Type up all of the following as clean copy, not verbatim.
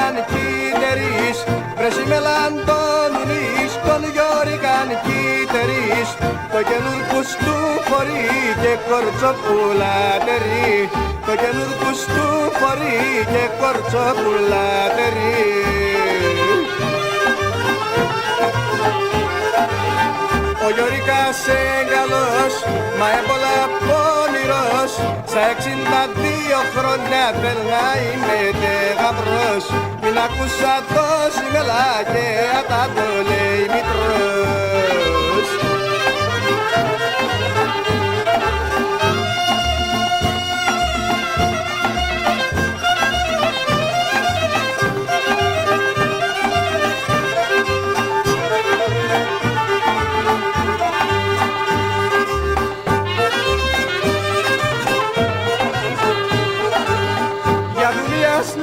Γιώρικαν κύτερης, βρέσει μελαντώνεις τον Γιώρικαν κύτερης, το καινούρκους του φορεί και κορτσοπουλάτερη, το καινούρκους του φορεί και κορτσοπουλάτερη. Ο Γιώρικας εγκαλός, μα έμπολα πόνηρος, στα 62 χρόνια θέλ να είναι γαμπρός. Μην ακούσα το σημελά και ατά το λέει μητρός.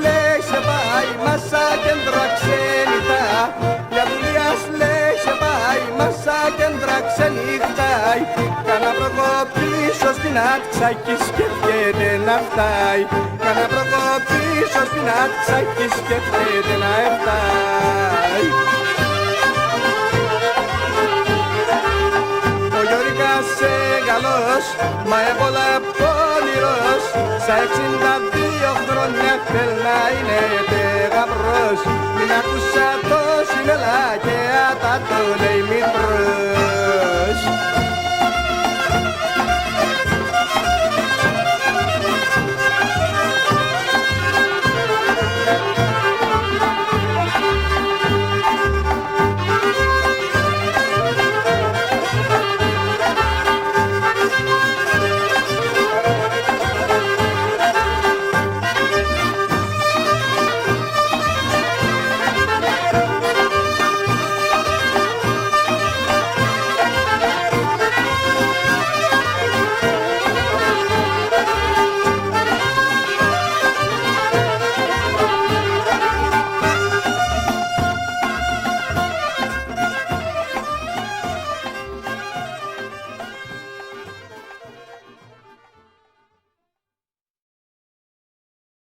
Λέει σε πάει μάσα κέντρα ξενυχτά, για δουλειάς λέει σε πάει μάσα κέντρα ξενυχτά. Κάνα προκοπήσω στην άτξα κι σκέφτεται να φτάει, κάνα προκοπήσω στην άτξα κι σκέφτεται να φτάει. Ο Γιώρικας εγκαλός, μα έμπολα πόνηρος, στα 62 χρόνια θέλ να είναι γαμπρός. Μην ακούσα το σημελά και ατά το λέει